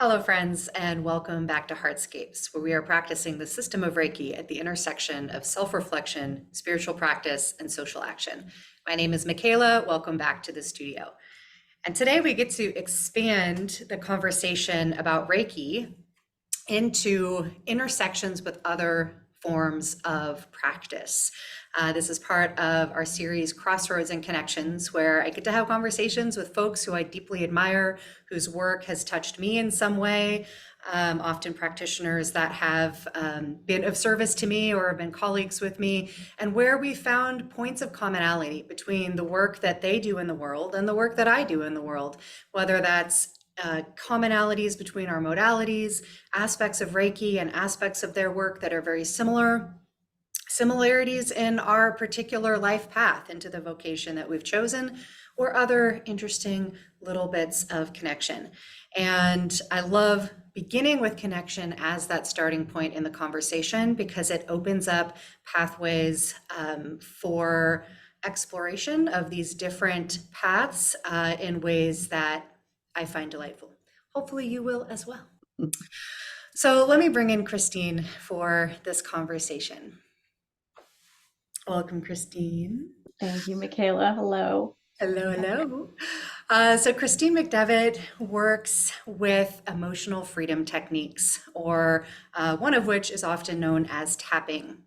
Hello, friends, and welcome back to Heartscapes, where we are practicing the system of Reiki at the intersection of self-reflection, spiritual practice, and social action. My name is Michaela. Welcome back to the studio. And today we get to expand the conversation about Reiki into intersections with other forms of practice. This is part of our series Crossroads and Connections, where I get to have conversations with folks who I deeply admire, whose work has touched me in some way, often practitioners that have been of service to me or have been colleagues with me, and where we found points of commonality between the work that they do in the world and the work that I do in the world, whether that's commonalities between our modalities, aspects of Reiki and aspects of their work that are very similar, similarities in our particular life path into the vocation that we've chosen, or other interesting little bits of connection. And I love beginning with connection as that starting point in the conversation because it opens up pathways for exploration of these different paths in ways that I find delightful. Hopefully you will as well. So let me bring in Christine for this conversation. Welcome, Christine. Thank you, Michaela. Hello. Hello, hello. So Christine McDevitt works with emotional freedom techniques, or one of which is often known as tapping.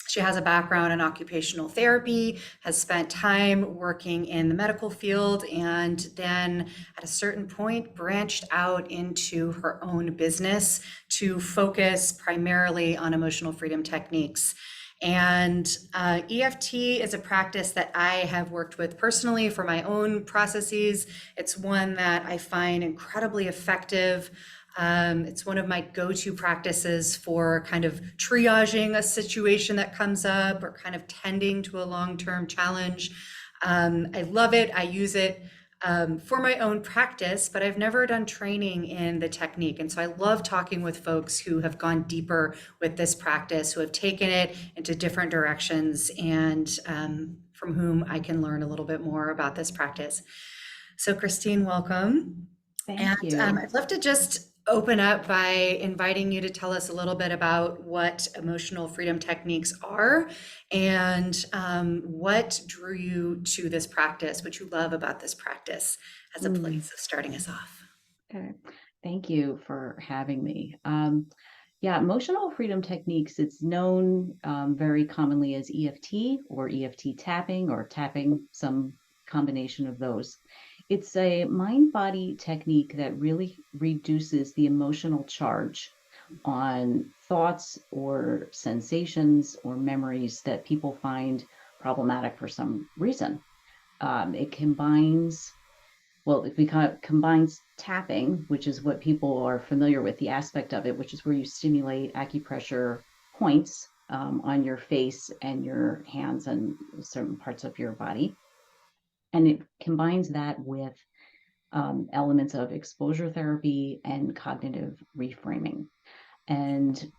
She has a background in occupational therapy, has spent time working in the medical field, and then at a certain point branched out into her own business to focus primarily on emotional freedom techniques. And EFT is a practice that I have worked with personally for my own processes. It's one that I find incredibly effective. It's one of my go-to practices for kind of triaging a situation that comes up or kind of tending to a long-term challenge. I love it. I use it for my own practice, but I've never done training in the technique. And so I love talking with folks who have gone deeper with this practice, who have taken it into different directions, and from whom I can learn a little bit more about this practice. So Christine, welcome. And Thank you. I'd love to just open up by inviting you to tell us a little bit about what emotional freedom techniques are and what drew you to this practice, what you love about this practice as a place of starting us off. Okay. Thank you for having me. Yeah, emotional freedom techniques, it's known very commonly as EFT or EFT tapping or tapping, some combination of those. It's a mind-body technique that really reduces the emotional charge on thoughts or sensations or memories that people find problematic for some reason. It combines tapping, which is what people are familiar with, the aspect of it, which is where you stimulate acupressure points on your face and your hands and certain parts of your body. And it combines that with elements of exposure therapy and cognitive reframing. And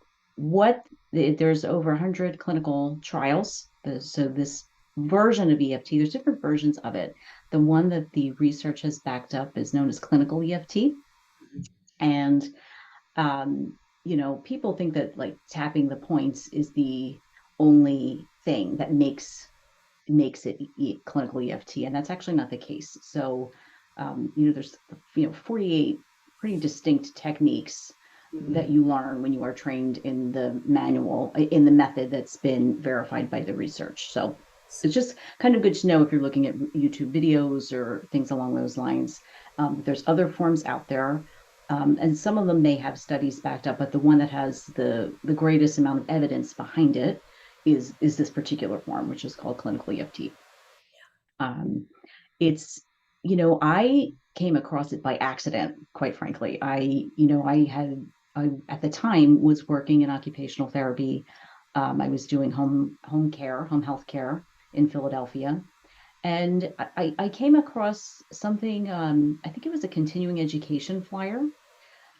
there's over 100 clinical trials. So this version of EFT, there's different versions of it. The one that the research has backed up is known as clinical EFT. And, people think that like tapping the points is the only thing that makes it clinical EFT. And that's actually not the case. So, there's, 48 pretty distinct techniques that you learn when you are trained in the method that's been verified by the research. So it's just kind of good to know if you're looking at YouTube videos or things along those lines. There's other forms out there, and some of them may have studies backed up, but the one that has the greatest amount of evidence behind it is this particular form, which is called clinical EFT. It's, I came across it by accident, quite frankly. I at the time was working in occupational therapy. I was doing home health care in Philadelphia. And I came across something, I think it was a continuing education flyer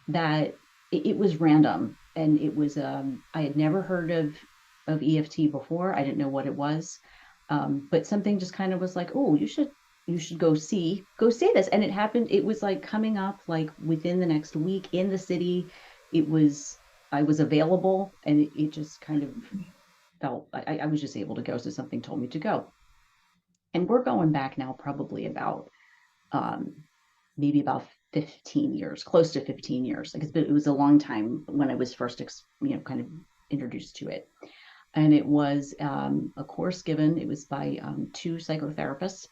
that it was random. And it was, I had never heard of EFT before. I didn't know what it was. But something just kind of was like, oh, you should you should go see this. And it happened, it was like coming up like within the next week in the city. It was, I was available, and it just kind of felt, I was just able to go. So something told me to go. And we're going back now probably about um, maybe about 15 years, close to 15 years. Like it was a long time when I was first, kind of introduced to it. And it was a course given. It was by two psychotherapists,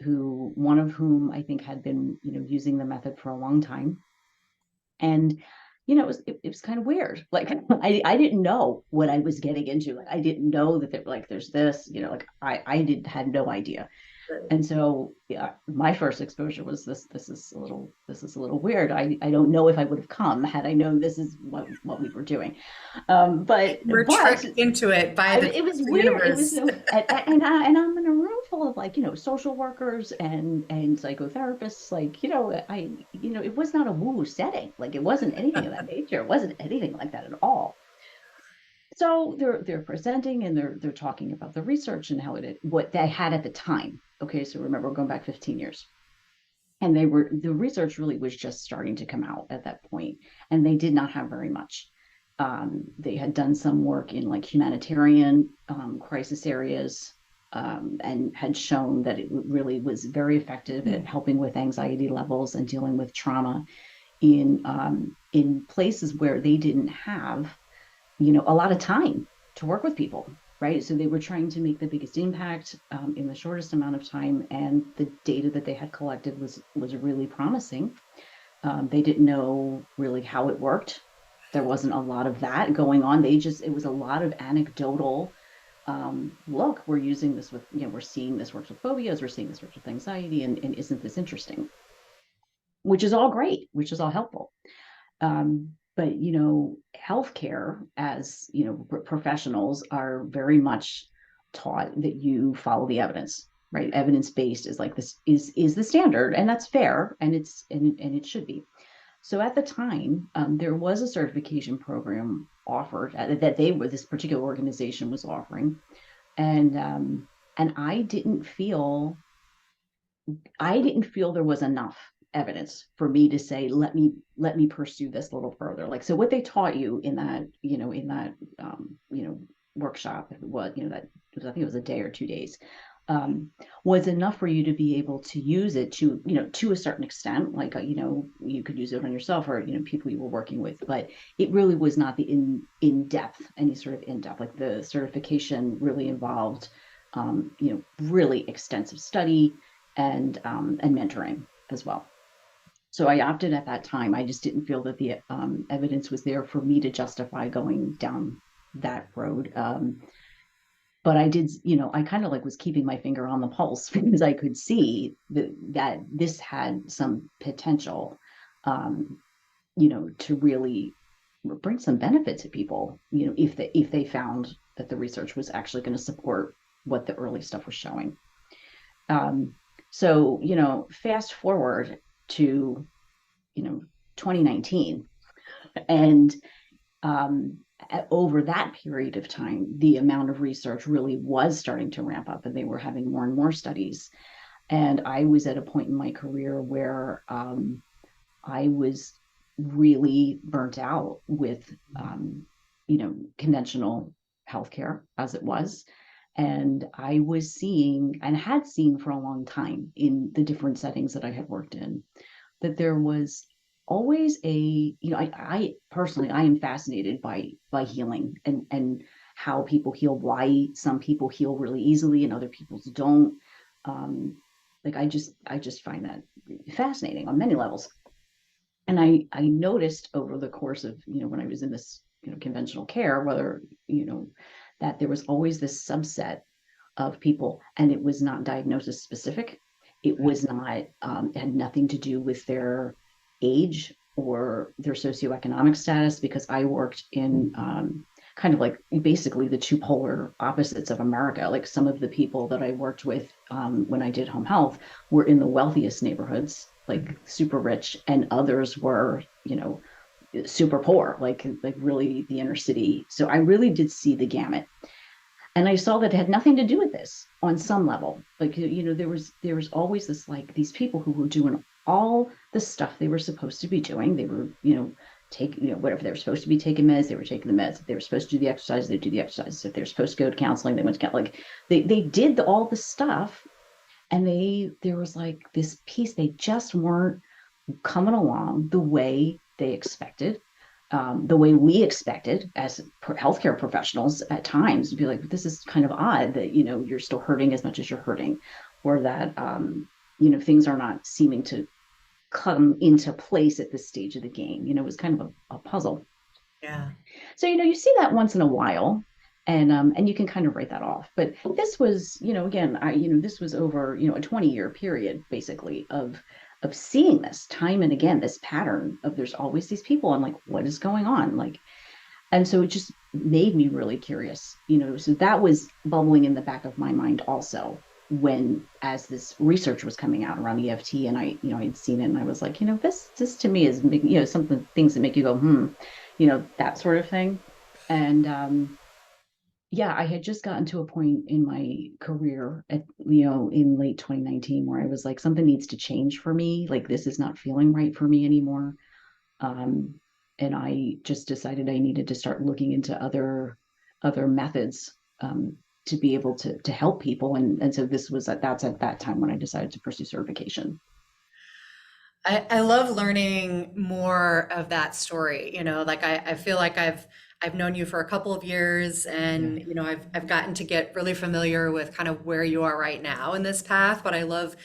who one of whom I think had been, using the method for a long time. And it was kind of weird. Like I didn't know what I was getting into. Like I didn't know that there's this, like I had no idea. And so, yeah, my first exposure was this. This is a little weird. I don't know if I would have come had I known this is what we were doing. We're But tricked into it by it was the weird. It was universe. so, and I'm in a room full of like, social workers and psychotherapists. Like, it was not a woo setting. Like it wasn't anything of that nature. It wasn't anything like that at all. So they're presenting, and they're talking about the research and what they had at the time. Okay, so remember, we're going back 15 years. And the research really was just starting to come out at that point, and they did not have very much. They had done some work in like humanitarian crisis areas, and had shown that it really was very effective at helping with anxiety levels and dealing with trauma in places where they didn't have, a lot of time to work with people, right? So they were trying to make the biggest impact in the shortest amount of time, and the data that they had collected was really promising. They didn't know really how it worked. There wasn't a lot of that going on. It was a lot of anecdotal. Look, we're using this with, we're seeing this works with phobias, we're seeing this works with anxiety, and isn't this interesting? Which is all great, which is all helpful. But healthcare, as professionals are very much taught that you follow the evidence, right? Evidence-based is like this is the standard, and that's fair, and it should be. So at the time, there was a certification program offered that this particular organization was offering, and I didn't feel there was enough evidence for me to say, let me pursue this a little further. Like, so what they taught you in that, workshop, what, that was, I think it was a day or 2 days, was enough for you to be able to use it to, to a certain extent, like, you could use it on yourself or, people you were working with, but it really was not the in depth, any sort of in depth, like the certification really involved, really extensive study and mentoring as well. So I opted at that time. I just didn't feel that the evidence was there for me to justify going down that road. But I did, I kind of like was keeping my finger on the pulse because I could see that this had some potential, to really bring some benefit to people, if they found that the research was actually going to support what the early stuff was showing. So, fast forward to, 2019, and over that period of time, the amount of research really was starting to ramp up, and they were having more and more studies. And I was at a point in my career where I was really burnt out with, conventional healthcare as it was. And I was seeing, and had seen for a long time in the different settings that I had worked in, that there was always I personally, I am fascinated by healing and how people heal, why some people heal really easily and other people don't. Like I just find that fascinating on many levels. And I noticed over the course of, when I was in this, conventional care, whether, that there was always this subset of people, and it was not diagnosis specific. It was not, it had nothing to do with their age or their socioeconomic status, because I worked in kind of like basically the two polar opposites of America. Like some of the people that I worked with when I did home health were in the wealthiest neighborhoods, like super rich, and others were, super poor, like really the inner city. So I really did see the gamut. And I saw that it had nothing to do with this on some level. Like, there was always this, like, these people who were doing all the stuff they were supposed to be doing. They were, whatever they were supposed to be taking meds, they were taking the meds. If they were supposed to do the exercise, they do the exercise. If they were supposed to go to counseling, they went to counseling. Like, they did all the stuff, and there was like this piece, they just weren't coming along the way they expected, the way we expected as healthcare professionals at times, to be like, this is kind of odd that, you're still hurting as much as you're hurting, or that, things are not seeming to come into place at this stage of the game. It was kind of a puzzle. Yeah. So, you see that once in a while, and you can kind of write that off. But this was, again, this was over, a 20-year period, basically, of seeing this time and again, this pattern of there's always these people. I'm like, what is going on? Like, and so it just made me really curious, so that was bubbling in the back of my mind also, when, as this research was coming out around EFT, and I'd seen it, and I was like, this to me is, something, things that make you go, that sort of thing. And yeah, I had just gotten to a point in my career in late 2019, where I was like, something needs to change for me. Like, this is not feeling right for me anymore. Um, and I just decided I needed to start looking into other methods, to be able to help people. And so that's at that time when I decided to pursue certification. I love learning more of that story. Like I feel like I've known you for a couple of years, Yeah. and I've gotten to get really familiar with kind of where you are right now in this path, but I love,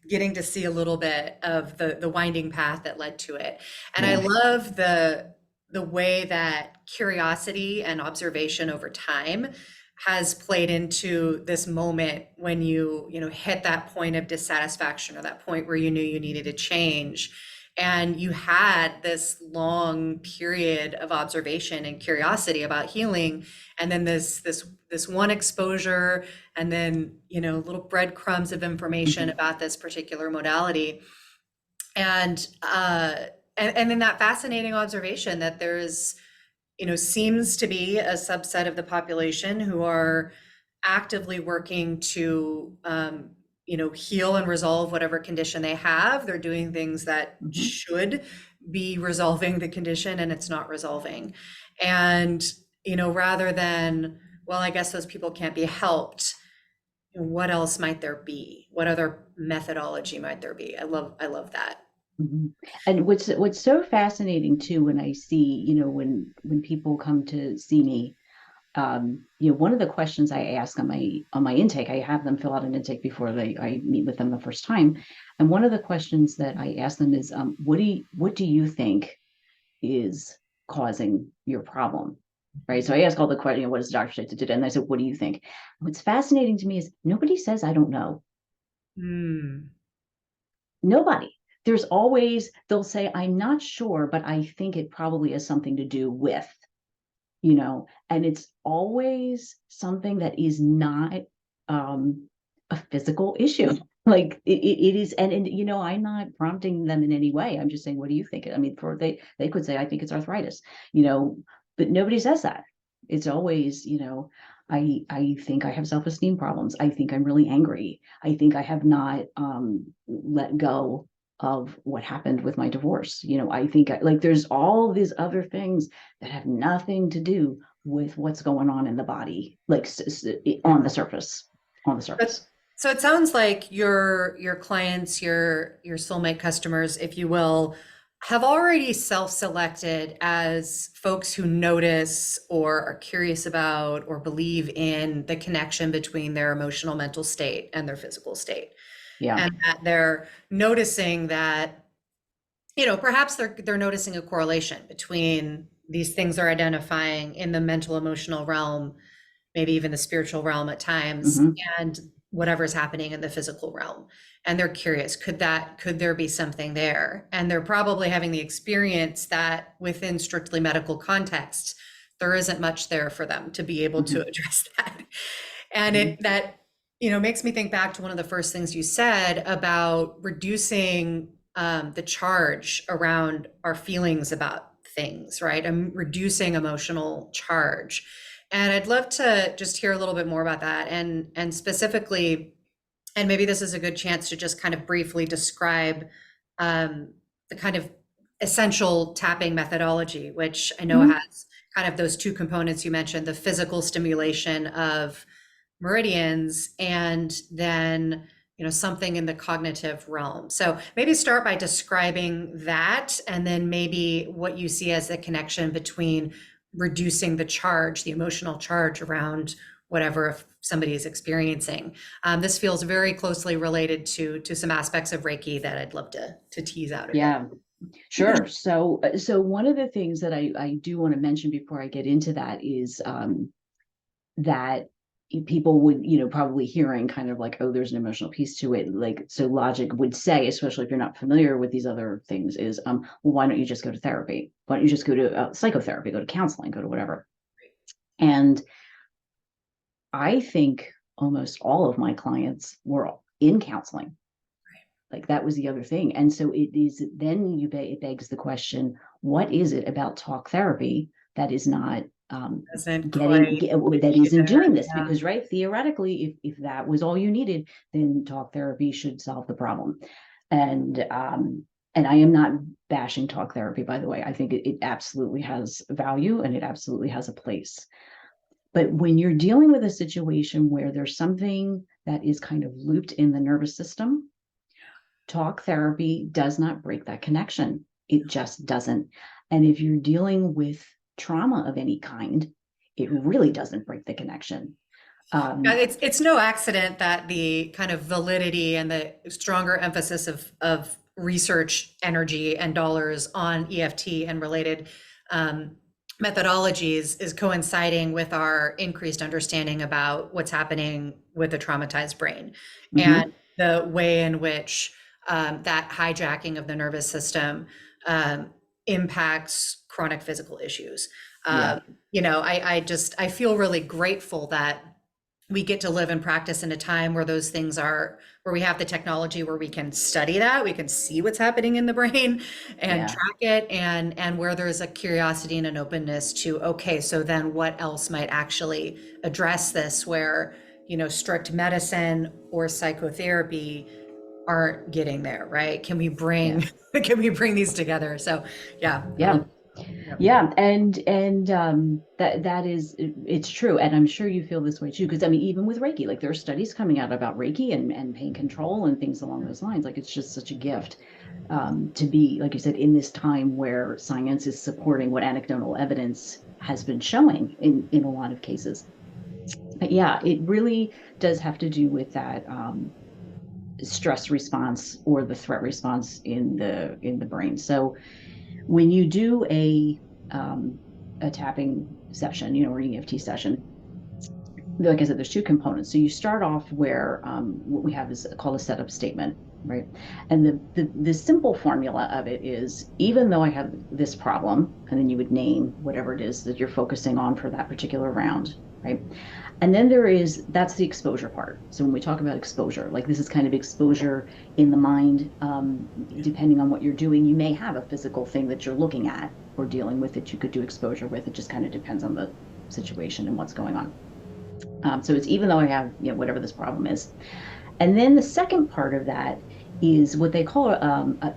getting to see a little bit of the winding path that led to it. And I Yeah. love the way that curiosity and observation over time has played into this moment when you hit that point of dissatisfaction, or that point where you knew you needed to change, and you had this long period of observation and curiosity about healing, and then this one exposure, and then little breadcrumbs of information Mhm. about this particular modality, and and then that fascinating observation that there's seems to be a subset of the population who are actively working to, heal and resolve whatever condition they have. They're doing things that Mhm. should be resolving the condition, and it's not resolving. And, rather than, well, I guess those people can't be helped, what else might there be? What other methodology might there be? I love that. Mhm. And what's so fascinating too, when I see, when people come to see me, one of the questions I ask on my intake, I have them fill out an intake before I meet with them the first time, and one of the questions that I ask them is, what do you think is causing your problem? Right. So I ask all the questions, what does the doctor say to do? And I said, what do you think? What's fascinating to me is nobody says I don't know. Hmm. Nobody. There's always, they'll say, I'm not sure, but I think it probably has something to do with, and it's always something that is not, a physical issue. Like, it is, and I'm not prompting them in any way. I'm just saying, what do you think? I mean, they could say, I think it's arthritis, you know, but nobody says that. It's always, I think I have self-esteem problems. I think I'm really angry. I think I have not, let go of what happened with my divorce. I think like there's all these other things that have nothing to do with what's going on in the body, like, on the surface, on the But surface. so it sounds like your clients, your soulmate customers, if you will, have already self-selected as folks who notice or are curious about or believe in the connection between their emotional mental state and their physical state. Yeah. And that they're noticing that, perhaps they're noticing a correlation between these things they're identifying in the mental emotional realm, maybe even the spiritual realm at times, Hmm. and whatever's happening in the physical realm. And they're curious, could there be something there? And they're probably having the experience that within strictly medical context, there isn't much there for them to be able to Hmm. address that. And Hmm. it that makes me think back to one of the first things you said about reducing the charge around our feelings about things, right? I'm reducing emotional charge. And I'd love to just hear a little bit more about that, and specifically, and maybe this is a good chance to just kind of briefly describe the kind of essential tapping methodology, which I know Mhm. has kind of those two components you mentioned, the physical stimulation of meridians, and then something in the cognitive realm. So maybe start by describing that, and then maybe what you see as the connection between reducing the charge, the emotional charge around whatever if somebody is experiencing. This feels very closely related to some aspects of Reiki that I'd love to tease out a bit. Yeah, sure. So one of the things that I do want to mention before I get into that is that people would, probably hearing kind of like, oh, there's an emotional piece to it. Like, so logic would say, especially if you're not familiar with these other things, is, well, why don't you just go to therapy? Why don't you just go to psychotherapy, go to counseling, go to whatever? And I think almost all of my clients were in counseling. Like that was the other thing. And so it is, then it begs the question, what is it about talk therapy that is not Doesn't getting, quite that get you isn't there. doing this? Yeah. Because, right, theoretically, if that was all you needed, then talk therapy should solve the problem. And I am not bashing talk therapy, by the way. I think it absolutely has value and it absolutely has a place. But when you're dealing with a situation where there's something that is kind of looped in the nervous system, talk therapy does not break that connection. It just doesn't. And if you're dealing with trauma of any kind, it really doesn't break the connection. Yeah, Um, it's no accident that the kind of validity and the stronger emphasis of research energy and dollars on EFT and related um, methodologies is coinciding with our increased understanding about what's happening with the traumatized brain, and mhm, the way in which that hijacking of the nervous system um, impacts chronic physical issues. yeah, Um, I feel really grateful that we get to live and practice in a time where those things are, where we have the technology where we can study that, we can see what's happening in the brain and yeah, track it, and where there's a curiosity and an openness to, okay, so then what else might actually address this, where strict medicine or psychotherapy aren't getting there, right? Can we yeah, bring can we bring these together? So yeah, I yeah. love. Yep. Yeah, and that is, it's true, and I'm sure you feel this way too. Because I mean, even with Reiki, like there are studies coming out about Reiki and pain control and things along those lines. Like it's just such a gift to be, like you said, in this time where science is supporting what anecdotal evidence has been showing in a lot of cases. But yeah, it really does have to do with that stress response or the threat response in the brain. So when you do a tapping session, or an EFT session, like I said, there's two components. So you start off where what we have is called a setup statement, right? And the simple formula of it is, even though I have this problem, and then you would name whatever it is that you're focusing on for that particular round, right? And then that's the exposure part. So when we talk about exposure, like this is kind of exposure in the mind. Depending on what you're doing, you may have a physical thing that you're looking at or dealing with that you could do exposure with. It just kind of depends on the situation and what's going on. So it's, even though I have, whatever this problem is. And then the second part of that is what they call a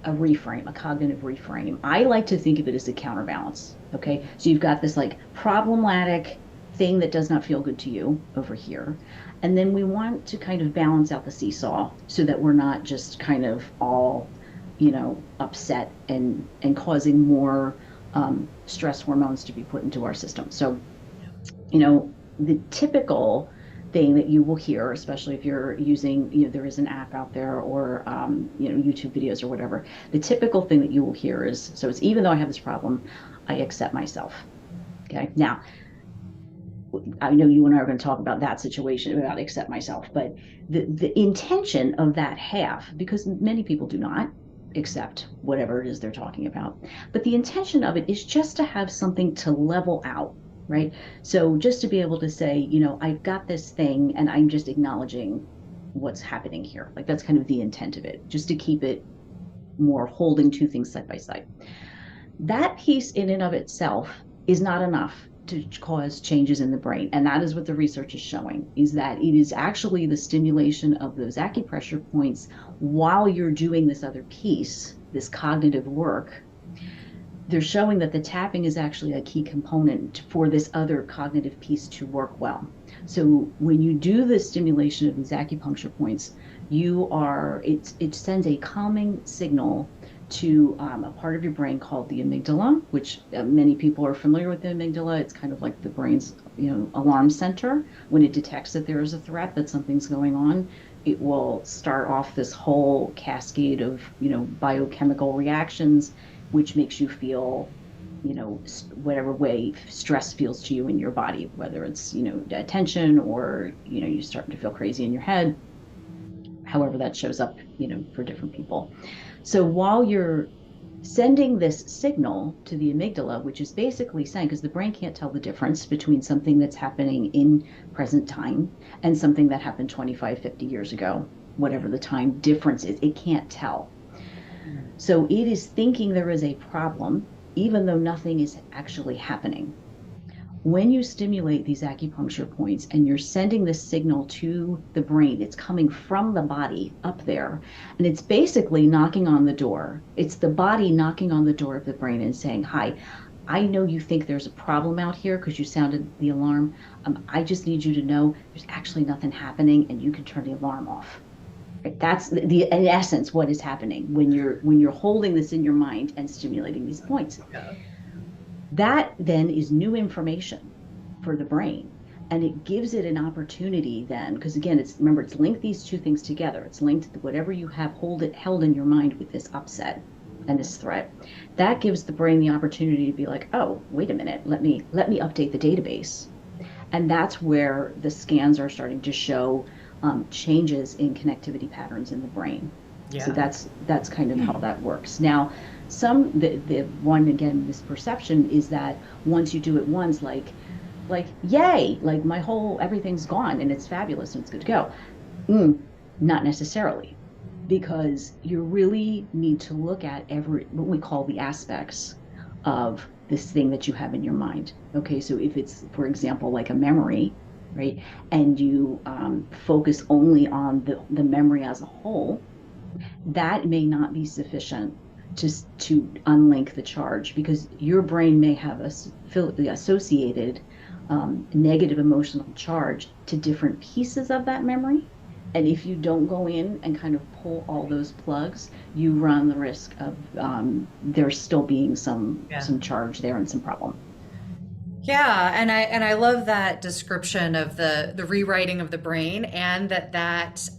reframe, a cognitive reframe. I like to think of it as a counterbalance. Okay. So you've got this like problematic thing that does not feel good to you over here. And then we want to kind of balance out the seesaw so that we're not just kind of all, upset and causing more stress hormones to be put into our system. So, the typical thing that you will hear, especially if you're using, there is an app out there or, YouTube videos or whatever. The typical thing that you will hear is, so it's, even though I have this problem, I accept myself. Okay. Now, I know you and I are going to talk about that situation about accept myself, but the intention of that half, because many people do not accept whatever it is they're talking about, but the intention of it is just to have something to level out, right? So just to be able to say, I've got this thing and I'm just acknowledging what's happening here. Like that's kind of the intent of it, just to keep it more holding two things side by side. That piece in and of itself is not enough to cause changes in the brain. And that is what the research is showing, is that it is actually the stimulation of those acupressure points while you're doing this other piece, this cognitive work. They're showing that the tapping is actually a key component for this other cognitive piece to work well. So when you do the stimulation of these acupuncture points, it sends a calming signal to a part of your brain called the amygdala, which many people are familiar with the amygdala. It's kind of like the brain's alarm center. When it detects that there is a threat, that something's going on, it will start off this whole cascade of biochemical reactions, which makes you feel whatever way stress feels to you in your body, whether it's tension or you start to feel crazy in your head, however that shows up for different people. So while you're sending this signal to the amygdala, which is basically saying, because the brain can't tell the difference between something that's happening in present time and something that happened 25, 50 years ago, whatever the time difference is, it can't tell. So it is thinking there is a problem, even though nothing is actually happening. When you stimulate these acupuncture points and you're sending this signal to the brain, it's coming from the body up there, and it's basically knocking on the door. It's the body knocking on the door of the brain and saying, hi, I know you think there's a problem out here because you sounded the alarm. I just need you to know there's actually nothing happening and you can turn the alarm off. Right? That's in essence what is happening when you're holding this in your mind and stimulating these points. Yeah. That then is new information for the brain, and it gives it an opportunity then, because again, it's linked these two things together. It's linked to whatever you have held in your mind with this upset and this threat. That gives the brain the opportunity to be like, oh, wait a minute, let me update the database. And that's where the scans are starting to show changes in connectivity patterns in the brain. Yeah. So that's kind of how that works. Now, the one, again, misperception is that once you do it once, like yay, like everything's gone and it's fabulous and it's good to go. Not necessarily, because you really need to look at what we call the aspects of this thing that you have in your mind. Okay, so if it's, for example, like a memory, right, and you focus only on the memory as a whole, that may not be sufficient to unlink the charge, because your brain may have associated negative emotional charge to different pieces of that memory. And if you don't go in and kind of pull all those plugs, you run the risk of there still being some charge there and some problem. Yeah, and I love that description of the rewriting of the brain, and that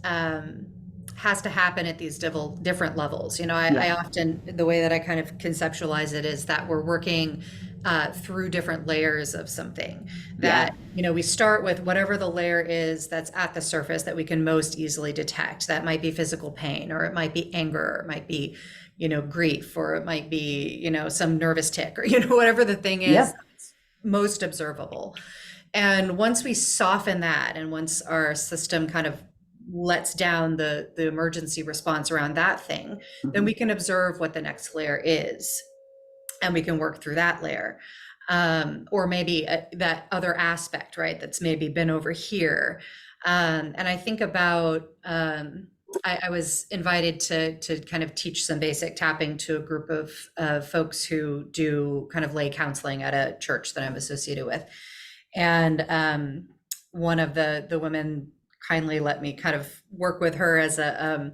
has to happen at these different levels. I often, the way that I kind of conceptualize it is that we're working through different layers of something. That we start with whatever the layer is that's at the surface that we can most easily detect. That might be physical pain, or it might be anger, or it might be grief, or it might be some nervous tick, or whatever the thing is that's most observable. And once we soften that, and once our system kind of lets down the emergency response around that thing, then we can observe what the next layer is, and we can work through that layer, or maybe that other aspect, right, that's maybe been over here. And I think about I was invited to kind of teach some basic tapping to a group of folks who do kind of lay counseling at a church that I'm associated with. And one of the women kindly let me kind of work with her as a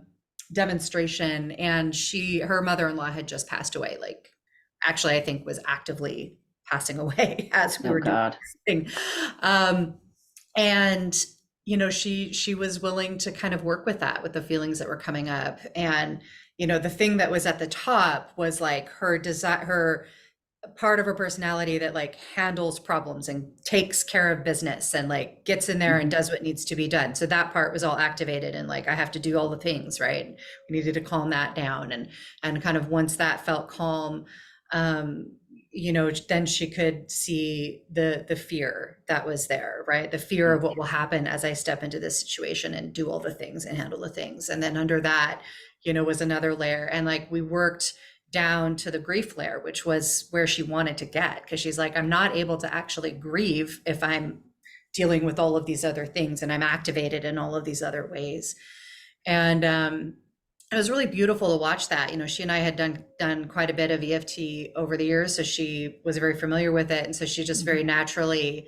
demonstration. And her mother-in-law had just passed away, like actually I think was actively passing away as we were doing this thing. And she was willing to kind of work with that, with the feelings that were coming up. And the thing that was at the top was like her desire, her part of her personality that like handles problems and takes care of business and like gets in there and does what needs to be done. So that part was all activated, and like I have to do all the things, right? We needed to calm that down, and kind of once that felt calm, then she could see the fear that was there, right? The fear of what will happen as I step into this situation and do all the things and handle the things. And then under that, was another layer. And like we worked down to the grief layer, which was where she wanted to get, because she's like, I'm not able to actually grieve if I'm dealing with all of these other things and I'm activated in all of these other ways. And it was really beautiful to watch that. She and I had done quite a bit of EFT over the years, so she was very familiar with it, and so she just very naturally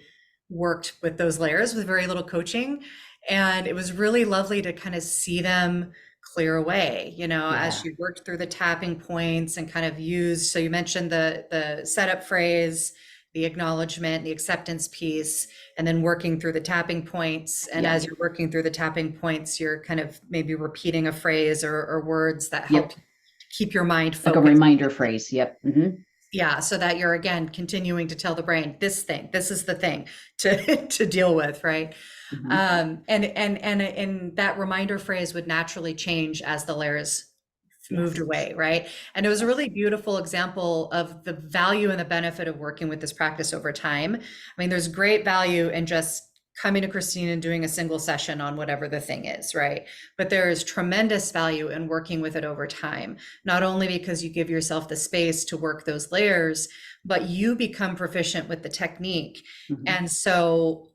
worked with those layers with very little coaching. And it was really lovely to kind of see them clear away, as she worked through the tapping points and kind of used. So you mentioned the setup phrase, the acknowledgement, the acceptance piece, and then working through the tapping points. And as you're working through the tapping points, you're kind of maybe repeating a phrase or words that help keep your mind focused. Like a reminder phrase. Yeah, so that you're, again, continuing to tell the brain, this is the thing to deal with, right? And that reminder phrase would naturally change as the layers moved away, right? And it was a really beautiful example of the value and the benefit of working with this practice over time. I mean, there's great value in just coming to Christine and doing a single session on whatever the thing is, right? But there is tremendous value in working with it over time, not only because you give yourself the space to work those layers, but you become proficient with the technique. And so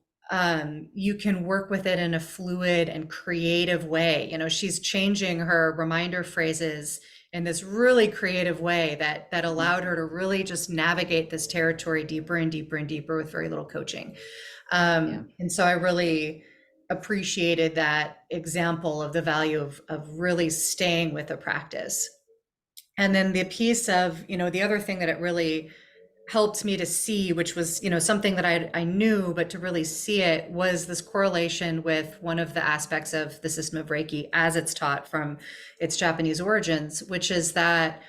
you can work with it in a fluid and creative way. She's changing her reminder phrases in this really creative way that allowed her to really just navigate this territory deeper and deeper and deeper with very little coaching. And so I really appreciated that example of the value of really staying with the practice. And then the piece of, the other thing that it really helped me to see, which was, something that I knew, but to really see it, was this correlation with one of the aspects of the system of Reiki as it's taught from its Japanese origins, which is that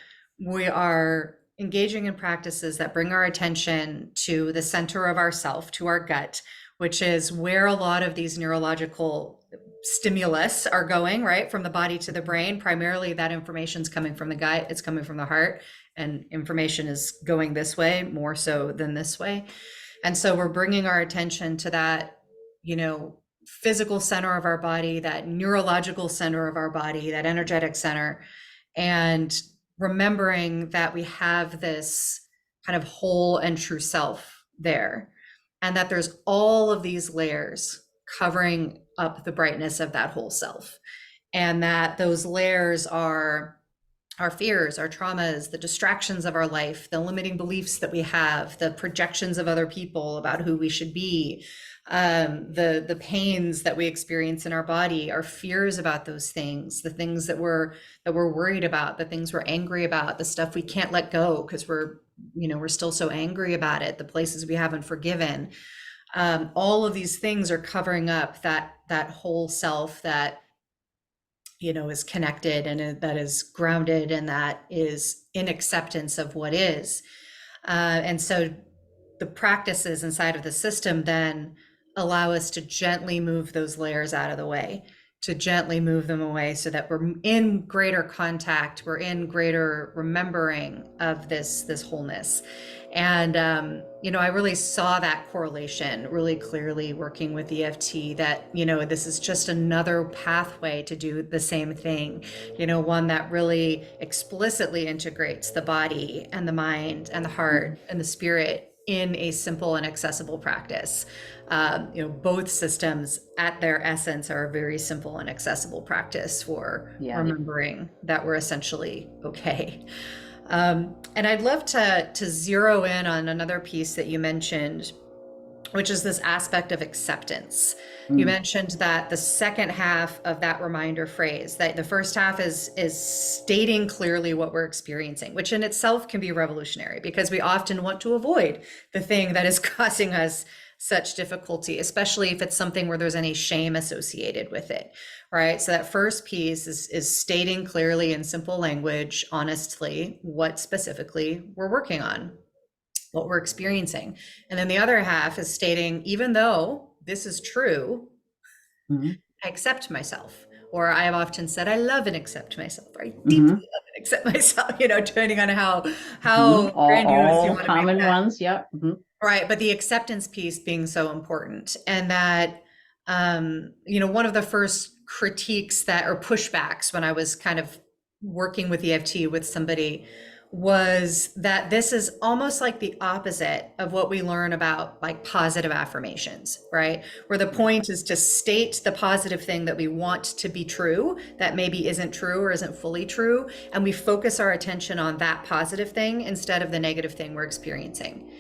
we are engaging in practices that bring our attention to the center of ourself, to our gut, which is where a lot of these neurological stimulus are going, right? From the body to the brain. Primarily that information's coming from the gut, it's coming from the heart, and information is going this way more so than this way. And so we're bringing our attention to that, physical center of our body, that neurological center of our body, that energetic center, and remembering that we have this kind of whole and true self there, and that there's all of these layers covering up the brightness of that whole self, and that those layers are our fears, our traumas, the distractions of our life, the limiting beliefs that we have, the projections of other people about who we should be, the pains that we experience in our body, our fears about those things, the things that we're worried about, the things we're angry about, the stuff we can't let go because we're still so angry about it, the places we haven't forgiven. All of these things are covering up that whole self that is connected and that is grounded and that is in acceptance of what is. And so the practices inside of the system then allow us to gently move those layers out of the way, to gently move them away so that we're in greater contact, we're in greater remembering of this wholeness. And, I really saw that correlation really clearly working with EFT, that, this is just another pathway to do the same thing, one that really explicitly integrates the body and the mind and the heart and the spirit in a simple and accessible practice. Both systems at their essence are a very simple and accessible practice for remembering that we're essentially okay. And I'd love to zero in on another piece that you mentioned, which is this aspect of acceptance. You mentioned that the second half of that reminder phrase, that the first half is stating clearly what we're experiencing, which in itself can be revolutionary because we often want to avoid the thing that is causing us such difficulty, especially if it's something where there's any shame associated with it, right? So that first piece is stating clearly in simple language, honestly, what specifically we're working on, what we're experiencing. And then the other half is stating, even though this is true, I accept myself. Or I have often said, I love and accept myself, right? Deeply love and accept myself, depending on how grandiose you want to common make that. ones, Right, but the acceptance piece being so important, and that, one of the first critiques or pushbacks when I was kind of working with EFT with somebody was that this is almost like the opposite of what we learn about like positive affirmations, right? Where the Right. point is to state the positive thing that we want to be true that maybe isn't true or isn't fully true. And we focus our attention on that positive thing instead of the negative thing we're experiencing.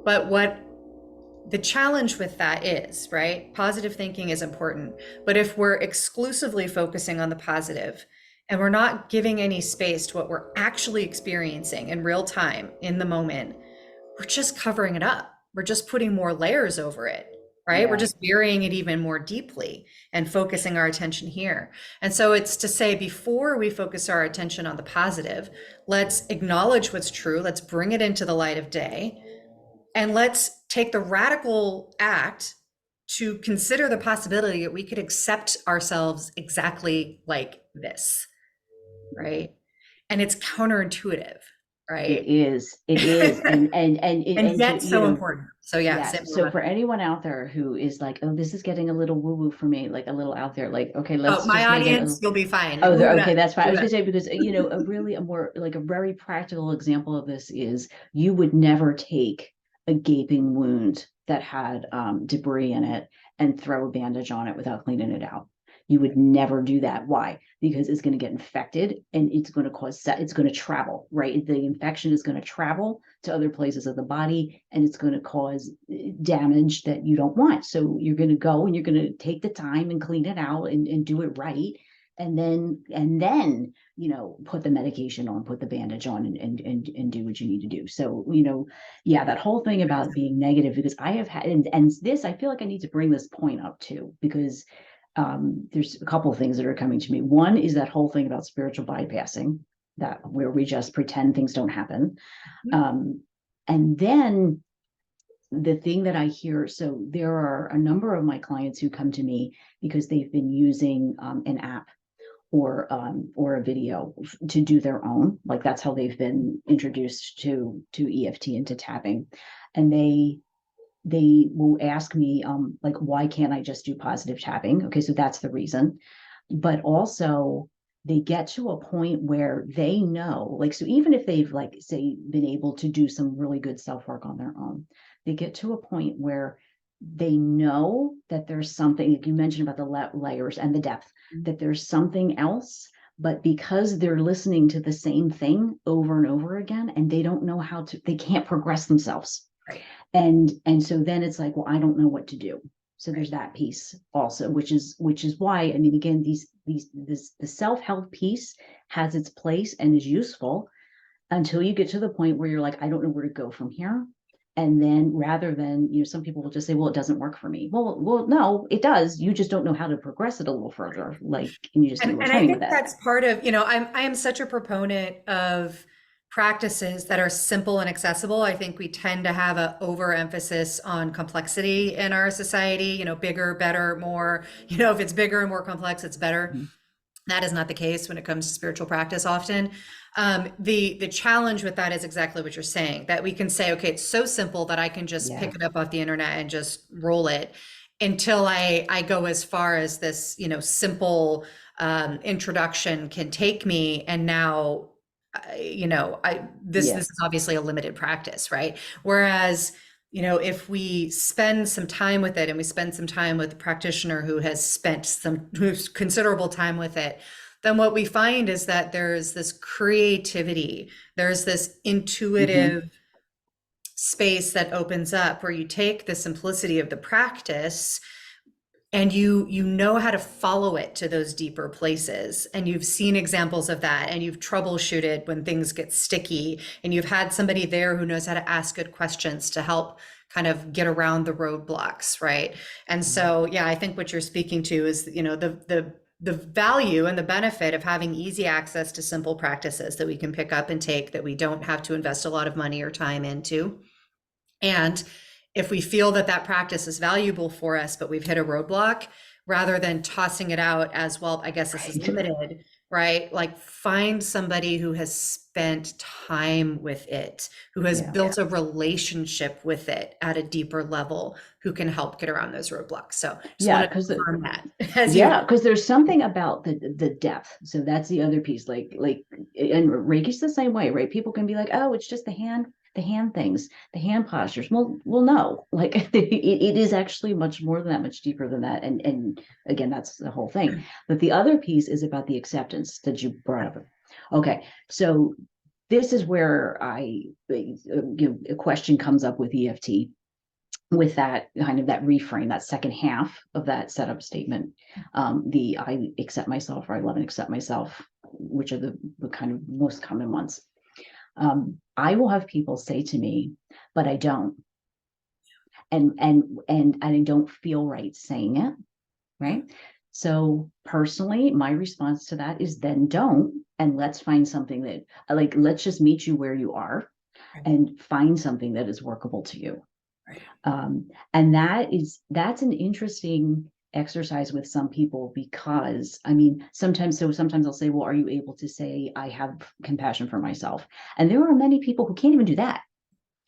But what the challenge with that is, right? Positive thinking is important. But if we're exclusively focusing on the positive and we're not giving any space to what we're actually experiencing in real time, in the moment, we're just covering it up. We're just putting more layers over it, right? We're Yeah. just burying it even more deeply and focusing our attention here. And so it's to say, before we focus our attention on the positive, let's acknowledge what's true. Let's bring it into the light of day. And let's take the radical act to consider the possibility that we could accept ourselves exactly like this, right? And it's counterintuitive, It right? is. It is. And And yet to, you so know, important. So yeah, say yes. more So about for that. anyone out there who is like, oh, this is getting a little woo-woo for me, like a little out there, like, okay, Oh, let's my just make it audience, a, you'll be fine. oh, Ooh, okay, that's fine. I was ooh. gonna say, because a really a more like a very practical example of this is you would never take a gaping wound that had debris in it and throw a bandage on it without cleaning it out. You would never do that. Why? Because it's going to get infected and it's going to it's going to travel, right? The infection is going to travel to other places of the body and it's going to cause damage that you don't want. So you're going to go and you're going to take the time and clean it out and do it right. And then put the medication on, put the bandage on, and do what you need to do. So yeah, that whole thing about being negative, because I have had, and this, I feel like I need to bring this point up too, because there's a couple of things that are coming to me. One is that whole thing about spiritual bypassing, that where we just pretend things don't happen. Um, and then the thing that I hear, so there are a number of my clients who come to me because they've been using an app or a video to do their own. Like that's how they've been introduced to EFT and to tapping. And they will ask me like, why can't I just do positive tapping? Okay, so that's the reason. But also they get to a point where they know, like, so even if they've, like, say, been able to do some really good self-work on their own, they get to a point where they know that there's something, like you mentioned about the layers and the depth, that there's something else, but because they're listening to the same thing over and over again, and they don't know how to, they can't progress themselves. Right, And so then it's like, well, I don't know what to do. So right. there's that piece also, which is why, I mean, again, the self-help piece has its place and is useful until you get to the point where you're like, I don't know where to go from here. And then rather than, some people will just say, well, it doesn't work for me. Well, no, it does. You just don't know how to progress it a little further. Like, and you just need a little And I training with think that. that's part of, I am such a proponent of practices that are simple and accessible. I think we tend to have an overemphasis on complexity in our society, bigger, better, more, if it's bigger and more complex, it's better. Mhm. That is not the case when it comes to spiritual practice often. The challenge with that is exactly what you're saying, that we can say, okay, it's so simple that I can just Yeah. pick it up off the internet and just roll it until I go as far as this, simple introduction can take me. And now, this Yeah. is obviously a limited practice, right? Whereas, if we spend some time with it and we spend some time with a practitioner who's considerable time with it, then what we find is that there's this creativity, there's this Hmm. intuitive space that opens up where you take the simplicity of the practice and you know how to follow it to those deeper places, and you've seen examples of that, and you've troubleshooted when things get sticky, and you've had somebody there who knows how to ask good questions to help kind of get around the roadblocks, right? And so yeah, I think what you're speaking to is the value and the benefit of having easy access to simple practices that we can pick up and take, that we don't have to invest a lot of money or time into. And if we feel that that practice is valuable for us, but we've hit a roadblock, rather than tossing it out as, well, I guess this is Right. limited, right? Like find somebody who has spent time with it, who has Yeah. built a relationship with it at a deeper level, who can help get around those roadblocks. So just Yeah, wanted to because confirm that as you. yeah, because there's something about the depth. So that's the other piece. Like, and Reiki's the same way, right? People can be like, oh, it's just the hand things, the hand postures. Well, no, like it is actually much more than that, much deeper than that. And again, that's the whole thing. But the other piece is about the acceptance that you brought up. Okay, so this is where a question comes up with EFT, with that kind of that reframe, that second half of that setup statement, the I accept myself, or I love and accept myself, which are the kind of most common ones. I will have people say to me, but I don't, and I don't feel right saying it, right? So personally, my response to that is then don't, and let's find something that, like, let's just meet you where you are and find something that is workable to you. Right. And that's an interesting exercise with some people, because I mean, sometimes I'll say, well, are you able to say I have compassion for myself? And there are many people who can't even do that.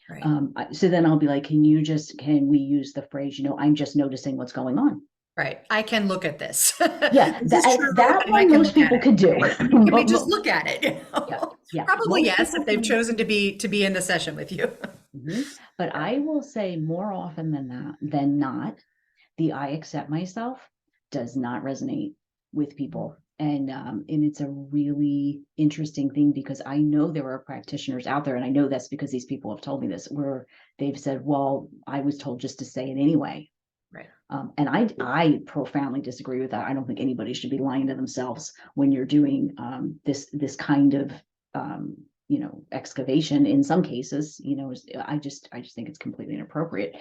Right. So then I'll be like, can we use the phrase, I'm just noticing what's going on. Right. I can look at this. Yeah, This is true, that and I one can most look at people it. can do. Right? Can we just look at it? Yeah, yeah. Probably Most yes, people if they've can. chosen to be in the session with you. Mhm. But I will say more often than not, the I accept myself does not resonate with people. And it's a really interesting thing, because I know there are practitioners out there, and I know that's because these people have told me this, where they've said, well, I was told just to say it anyway. Right. And I profoundly disagree with that. I don't think anybody should be lying to themselves when you're doing this kind of excavation. In some cases, I just think it's completely inappropriate.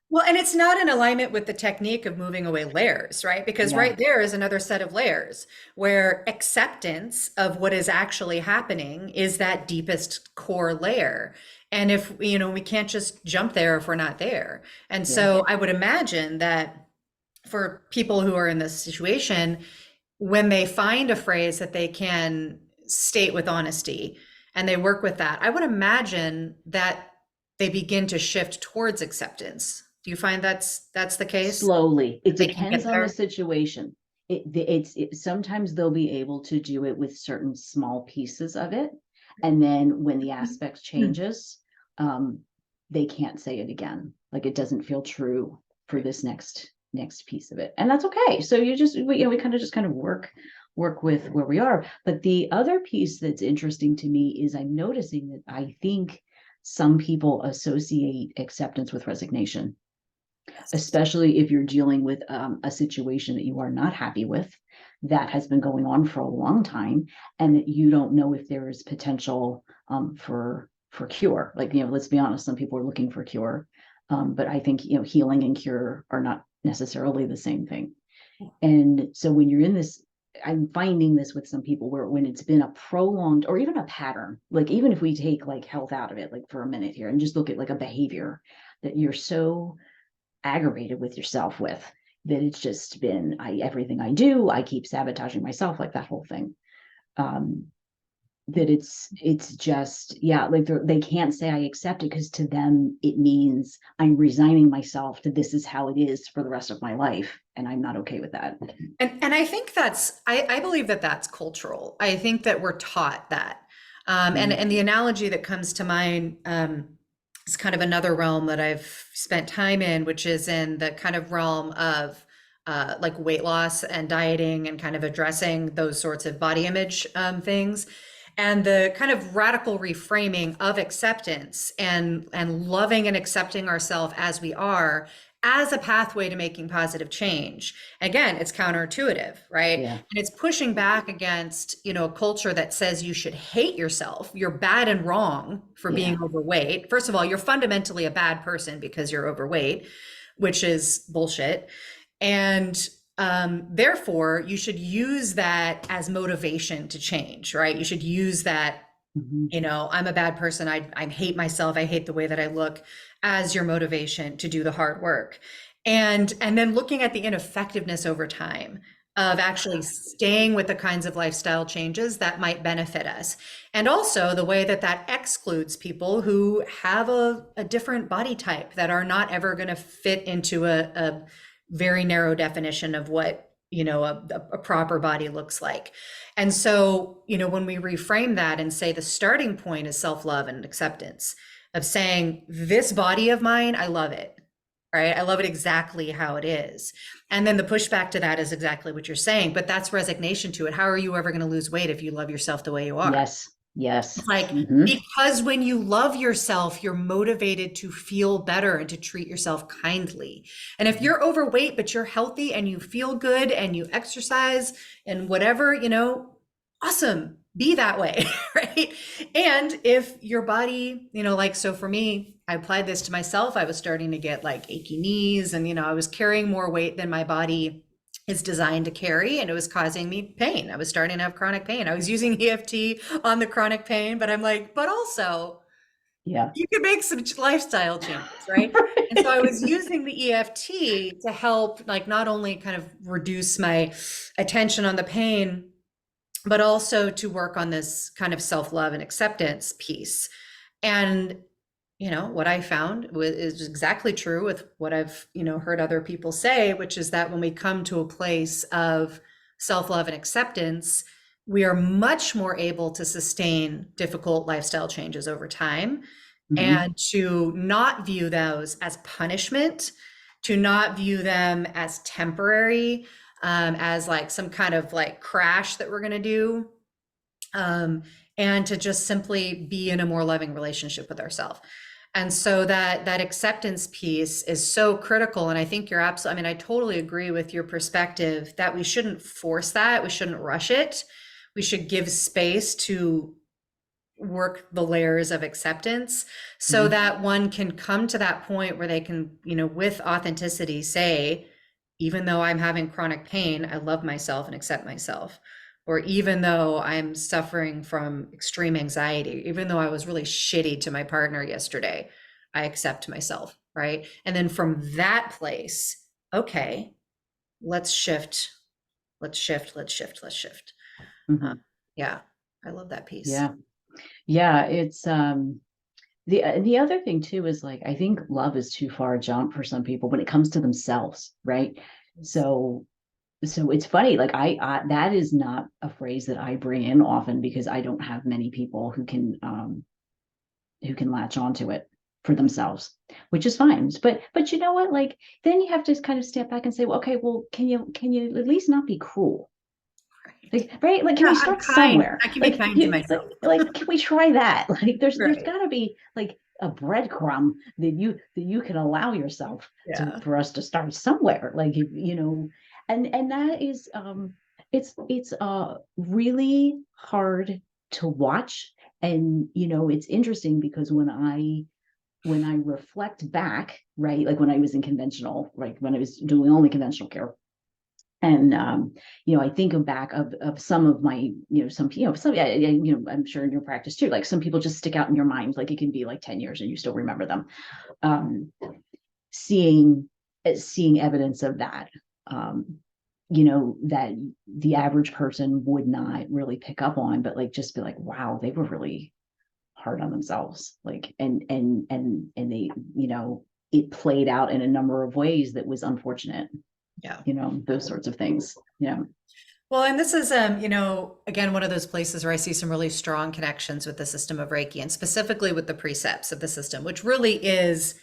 Well, and it's not in alignment with the technique of moving away layers, right? Because Yeah, right there is another set of layers where acceptance of what is actually happening is that deepest core layer. And if, we can't just jump there if we're not there. And yeah. so I would imagine that for people who are in this situation, when they find a phrase that they can state with honesty and they work with that, I would imagine that they begin to shift towards acceptance. Do you find that's the case? Slowly. It They can get depends on the there? situation. Sometimes they'll be able to do it with certain small pieces of it, and then when the aspect changes, um, they can't say it again. Like, it doesn't feel true for Right. this next piece of it, and that's okay. So we kind of work with where we are. But the other piece that's interesting to me is I'm noticing that I think some people associate acceptance with resignation, Yes. especially if you're dealing with a situation that you are not happy with, that has been going on for a long time, and that you don't know if there is potential for cure. Like, let's be honest, some people are looking for cure, but I think healing and cure are not necessarily the same thing. And so when you're in this, I'm finding this with some people, where when it's been a prolonged, or even a pattern, like, even if we take like health out of it, like for a minute here, and just look at like a behavior that you're so aggravated with yourself with, that it's just been everything I do, I keep sabotaging myself, like that whole thing. um that it's just, yeah, like they can't say I accept it, because to them it means I'm resigning myself to this is how it is for the rest of my life, and I'm not okay with that. And I think I believe that that's cultural. I think that we're taught that. And the analogy that comes to mind is kind of another realm that I've spent time in, which is in the kind of realm of like weight loss and dieting and kind of addressing those sorts of body image things. And the kind of radical reframing of acceptance and loving and accepting ourselves as we are, as a pathway to making positive change. Again, it's counterintuitive, right? Yeah, And it's pushing back against, a culture that says you should hate yourself. You're bad and wrong for yeah. being overweight. First of all, you're fundamentally a bad person because you're overweight, which is bullshit. And therefore, you should use that as motivation to change, right? You should use that, Mhm. I'm a bad person. I hate myself. I hate the way that I look, as your motivation to do the hard work. And then looking at the ineffectiveness over time of actually staying with the kinds of lifestyle changes that might benefit us. And also the way that that excludes people who have a different body type that are not ever going to fit into a very narrow definition of what, a proper body looks like. And so, when we reframe that and say the starting point is self-love and acceptance, of saying, this body of mine, I love it. Right? I love it exactly how it is. And then the pushback to that is exactly what you're saying, but that's resignation to it. How are you ever going to lose weight if you love yourself the way you are? Yes. Yes. It's like, because when you love yourself, you're motivated to feel better and to treat yourself kindly. And if you're overweight, but you're healthy and you feel good and you exercise and whatever, awesome, be that way, right? And if your body, so for me, I applied this to myself. I was starting to get like achy knees and, I was carrying more weight than my body is designed to carry, and it was causing me pain. I was starting to have chronic pain. I was using EFT on the chronic pain, but I'm like, but also, yeah, you can make some lifestyle changes, right? And so I was using the EFT to help, like, not only kind of reduce my attention on the pain, but also to work on this kind of self-love and acceptance piece. And what I found is exactly true with what I've, heard other people say, which is that when we come to a place of self-love and acceptance, we are much more able to sustain difficult lifestyle changes over time, and to not view those as punishment, to not view them as temporary, as like some kind of like crash that we're going to do, and to just simply be in a more loving relationship with ourselves. And so that acceptance piece is so critical. And I think you're absolutely, I totally agree with your perspective that we shouldn't force that. We shouldn't rush it. We should give space to work the layers of acceptance so that one can come to that point where they can, with authenticity say, even though I'm having chronic pain, I love myself and accept myself. Or even though I'm suffering from extreme anxiety, even though I was really shitty to my partner yesterday, I accept myself, right? And then from that place, okay, let's shift. Yeah, I love that piece. Yeah, it's the other thing too is like I think love is too far a jump for some people when it comes to themselves, right? So it's funny, like I that is not a phrase that I bring in often because I don't have many people who can latch onto it for themselves, which is fine. But you know what? Like then you have to kind of step back and say, well, okay, well, can you at least not be cruel? Like, right? Like, can we start somewhere? I can be kind to myself. Like, can we try that? Like, there's Right. got to be like a breadcrumb that you can allow yourself for us to start somewhere. Like, and that is it's really hard to watch. And it's interesting because when I reflect back, right, like when I was in conventional, like when I was doing only conventional care, and I think back of some of my, some, some, yeah, I'm sure in your practice too, like some people just stick out in your mind, like it can be like 10 years and you still remember them. Seeing evidence of that, that the average person would not really pick up on, but like just be like, wow, they were really hard on themselves, like, and they, it played out in a number of ways that was unfortunate. Yeah. Those sorts of things. Yeah. Well, and this is, again, one of those places where I see some really strong connections with the system of Reiki, and specifically with the precepts of the system, which really is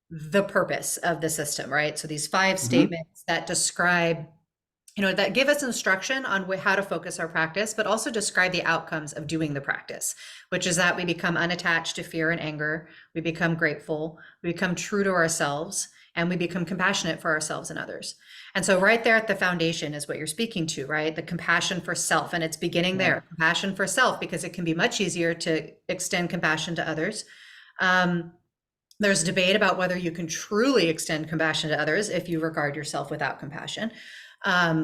the purpose of the system, right? So these 5 statements that describe, that give us instruction on how to focus our practice, but also describe the outcomes of doing the practice, which is that we become unattached to fear and anger, we become grateful, we become true to ourselves, and we become compassionate for ourselves and others. And so right there at the foundation is what you're speaking to, right? The compassion for self. And it's beginning there, compassion for self, because it can be much easier to extend compassion to others. There's debate about whether you can truly extend compassion to others if you regard yourself without compassion.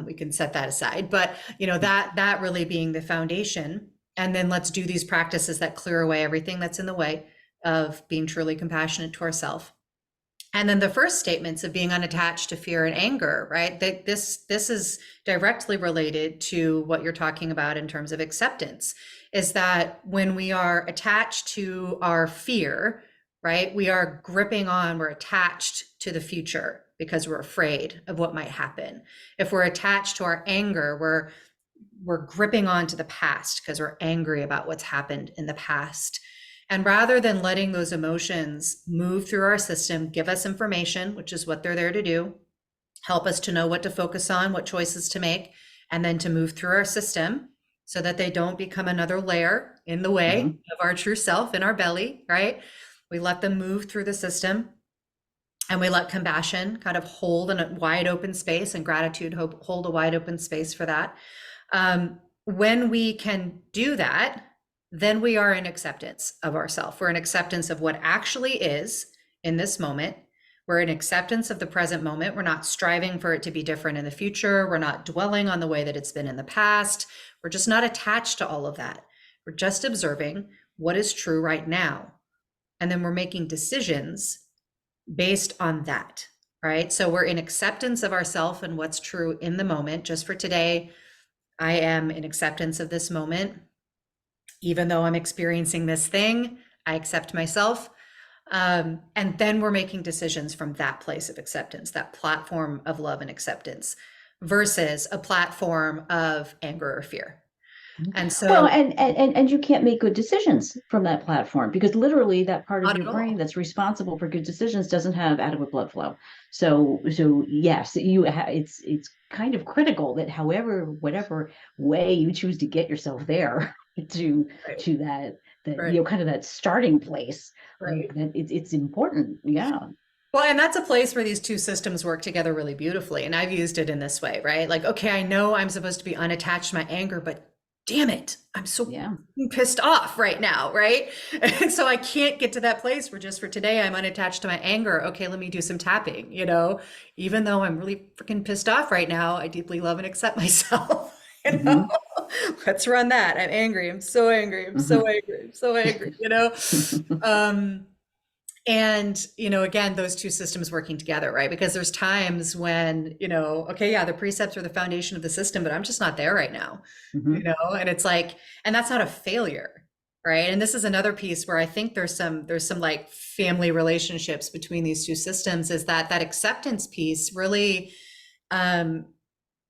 We can set that aside, but that really being the foundation. And then let's do these practices that clear away everything that's in the way of being truly compassionate to ourselves. And then the first statements of being unattached to fear and anger, right? This is directly related to what you're talking about in terms of acceptance, is that when we are attached to our fear, right, we are gripping on, we're attached to the future because we're afraid of what might happen. If we're attached to our anger, we're gripping on to the past because we're angry about what's happened in the past. And rather than letting those emotions move through our system, give us information, which is what they're there to do, help us to know what to focus on, what choices to make, and then to move through our system so that they don't become another layer in the way of our true self in our belly, right? We let them move through the system, and we let compassion kind of hold in a wide open space, and gratitude hold a wide open space for that. When we can do that, then we are in acceptance of ourselves. We're in acceptance of what actually is in this moment. We're in acceptance of the present moment. We're not striving for it to be different in the future. We're not dwelling on the way that it's been in the past. We're just not attached to all of that. We're just observing what is true right now. And then we're making decisions based on that, right? So we're in acceptance of ourselves and what's true in the moment. Just for today, I am in acceptance of this moment. Even though I'm experiencing this thing, I accept myself. And then we're making decisions from that place of acceptance, that platform of love and acceptance, versus a platform of anger or fear. And so, well, and you can't make good decisions from that platform, because literally that part of not your at brain all. that's responsible for good decisions doesn't have adequate blood flow. So yes, it's kind of critical that whatever way you choose to get yourself there to Right, that right, kind of that starting place, right. that it's important. Yeah. Well, and that's a place where these two systems work together really beautifully. And I've used it in this way, right? Like, okay, I know I'm supposed to be unattached to my anger, but damn it, I'm so Yeah. pissed off right now, right? And so I can't get to that place where just for today I'm unattached to my anger. Okay, let me do some tapping, even though I'm really freaking pissed off right now, I deeply love and accept myself. you know? Hmm. Let's run that. I'm angry. I'm so angry. I'm so Hmm. angry. I'm so angry. Um, and again, those two systems working together, right? Because there's times when okay, yeah, the precepts are the foundation of the system, but I'm just not there right now. Hmm. And it's like, and that's not a failure, right? And this is another piece where I think there's some like family relationships between these two systems, is that acceptance piece really, um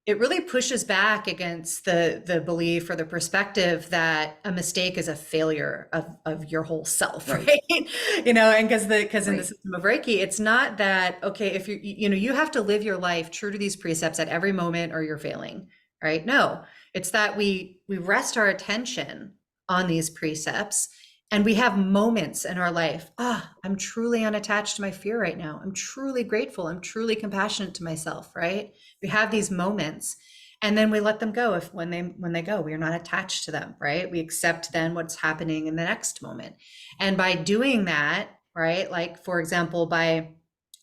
it really pushes back against the belief or the perspective that a mistake is a failure of your whole self, Right. right? And because in the Right. system of Reiki, it's not that, okay, if you have to live your life true to these precepts at every moment or you're failing, right? No, it's that we rest our attention on these precepts, and we have moments in our life. I'm truly unattached to my fear right now. I'm truly grateful. I'm truly compassionate to myself, right? We have these moments, and then we let them go. If when they go, we are not attached to them, right? We accept then what's happening in the next moment. And by doing that, right, like for example, by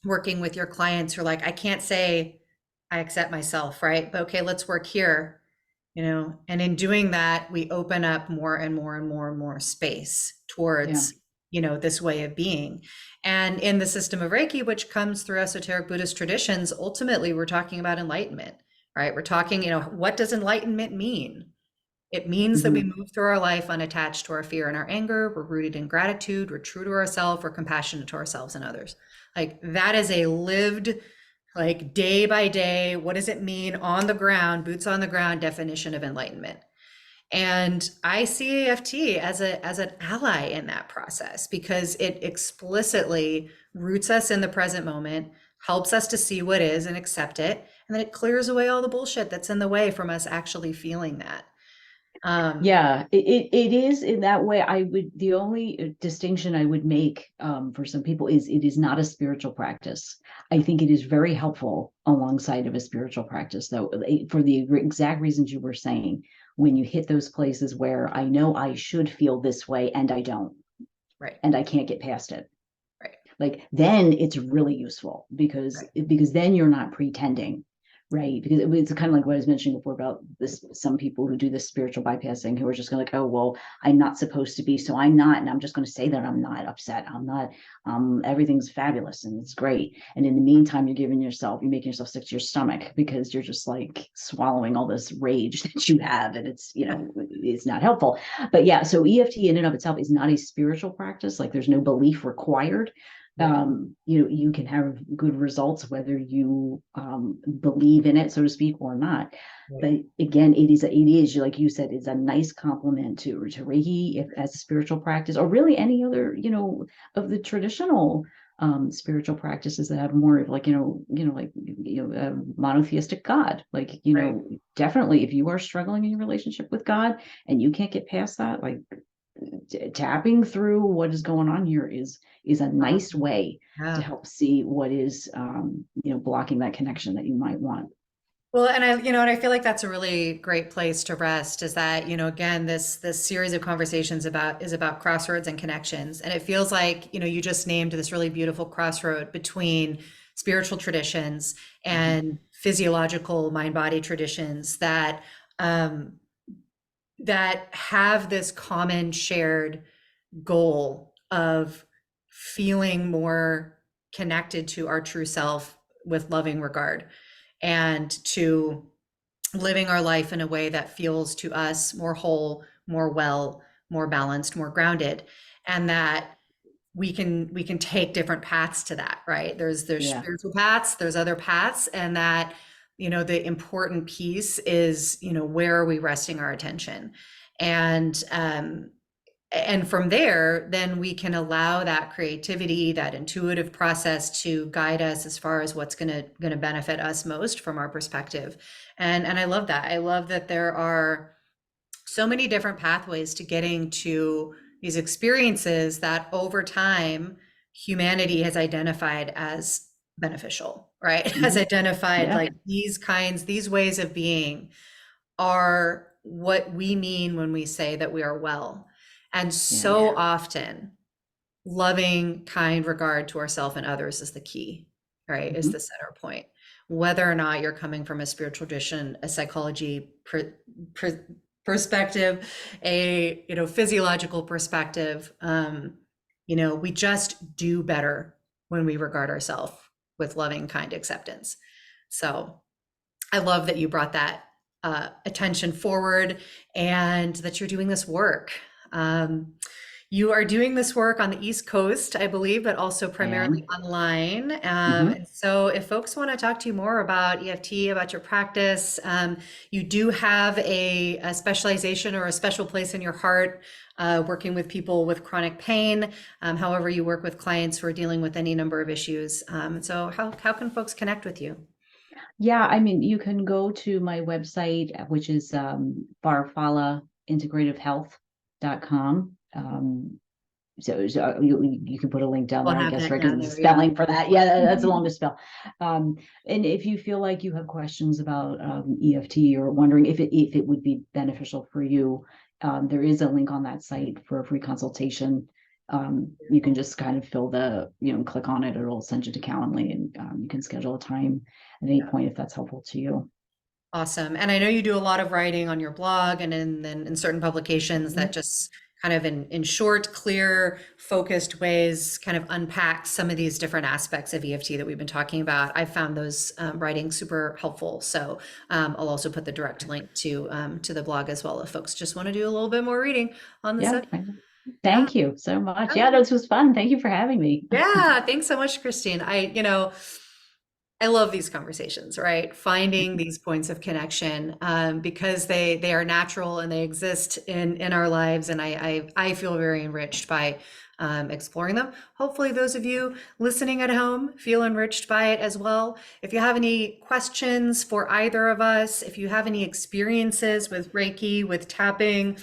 working with your clients who are like, I can't say I accept myself, right? But okay, let's work here. And in doing that, we open up more and more and more and more space Yeah. towards this way of being. And in the system of Reiki, which comes through esoteric Buddhist traditions, ultimately we're talking about enlightenment, right? We're talking, what does enlightenment mean? It means that we Hmm. move through our life unattached to our fear and our anger. We're rooted in gratitude. We're true to ourselves. We're compassionate to ourselves and others. Like that is a lived, like day by day, what does it mean on the ground, boots on the ground definition of enlightenment. And I see EFT as an ally in that process, because it explicitly roots us in the present moment, helps us to see what is and accept it, and then it clears away all the bullshit that's in the way from us actually feeling that. Um, Yeah, it is in that way. The only distinction I would make for some people is it is not a spiritual practice. I think it is very helpful alongside of a spiritual practice, though, for the exact reasons you were saying. When you hit those places where I know I should feel this way and I don't, right, and I can't get past it, right, like then it's really useful, because right, then you're not pretending, Right. Because it's kind of like what I was mentioning before about this, some people who do this spiritual bypassing who are just going to like, oh, well, I'm not supposed to be, so I'm not, and I'm just going to say that I'm not upset. I'm not, everything's fabulous and it's great. And in the meantime, you're making yourself sick to your stomach because you're just like swallowing all this rage that you have. And it's, it's not helpful. But yeah, so EFT in and of itself is not a spiritual practice. Like there's no belief required. Right. You can have good results whether you believe in it, so to speak, or not. Right. But again, it is like you said, it's a nice complement to Reiki if, as a spiritual practice, or really any other of the traditional spiritual practices that have more of like monotheistic God. Like Right. definitely, if you are struggling in your relationship with God and you can't get past that, like tapping through what is going on here is a nice way to Yeah. help see what is blocking that connection that you might want. Well, and I feel like that's a really great place to rest is that, again, this series of conversations is about crossroads and connections. And it feels like, you just named this really beautiful crossroad between spiritual traditions Mhm. and physiological mind-body traditions um, that have this common shared goal of feeling more connected to our true self with loving regard and to living our life in a way that feels to us more whole, more well, more balanced, more grounded, and that we can take different paths to that, right? There's Yeah, spiritual paths, there's other paths, and that the important piece is where are we resting our attention, and from there, then we can allow that creativity, that intuitive process to guide us as far as what's gonna benefit us most from our perspective. And I love that. I love that there are so many different pathways to getting to these experiences that over time humanity has identified as beneficial, right? Has hmm, identified yeah, like these ways of being are what we mean when we say that we are well. And yeah, so often, loving, kind regard to ourselves and others is the key, right? Is hmm, the center point. Whether or not you're coming from a spiritual tradition, a psychology perspective, a physiological perspective, we just do better when we regard ourselves with loving, kind acceptance. So I love that you brought that attention forward and that you're doing this work. Um, you are doing this work on the East Coast, I believe, but also I primarily am. online. Hmm. And so, if folks want to talk to you more about EFT, about your practice, you do have a specialization or a special place in your heart working with people with chronic pain. However, you work with clients who are dealing with any number of issues. So, how can folks connect with you? Yeah, I mean, you can go to my website, which is farfalla integrativehealth.com. So you can put a link down We'll there, I have guess, that right? Because down it's a there. Yeah. spelling for that. Yeah, that's the longest spell. And if you feel like you have questions about EFT or wondering if it would be beneficial for you, there is a link on that site for a free consultation. You can just kind of click on it. It'll send you to Calendly, and you can schedule a time at any point if that's helpful to you. Awesome. And I know you do a lot of writing on your blog and in certain publications that Mhm. just kind of in short, clear, focused ways kind of unpack some of these different aspects of EFT that we've been talking about. I found those writings super helpful. So I'll also put the direct link to the blog as well if folks just want to do a little bit more reading on the Yeah. subject. Yeah. Thank you so much. Yeah, this was fun. Thank you for having me. Yeah. Thanks so much, Christine. I love these conversations, right? Finding these points of connection because they are natural and they exist in our lives, and I feel very enriched by exploring them. Hopefully, those of you listening at home feel enriched by it as well. If you have any questions for either of us, if you have any experiences with Reiki, with tapping,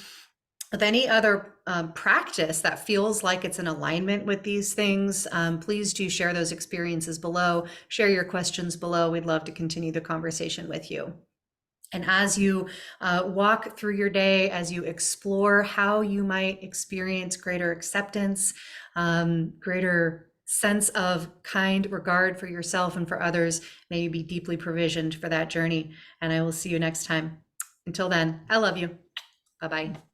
with any other practice that feels like it's in alignment with these things, please do share those experiences below. Share your questions below. We'd love to continue the conversation with you. And as you walk through your day, as you explore how you might experience greater acceptance, greater sense of kind regard for yourself and for others. May you be deeply provisioned for that journey. And I will see you next time. Until then, I love you. Bye-bye.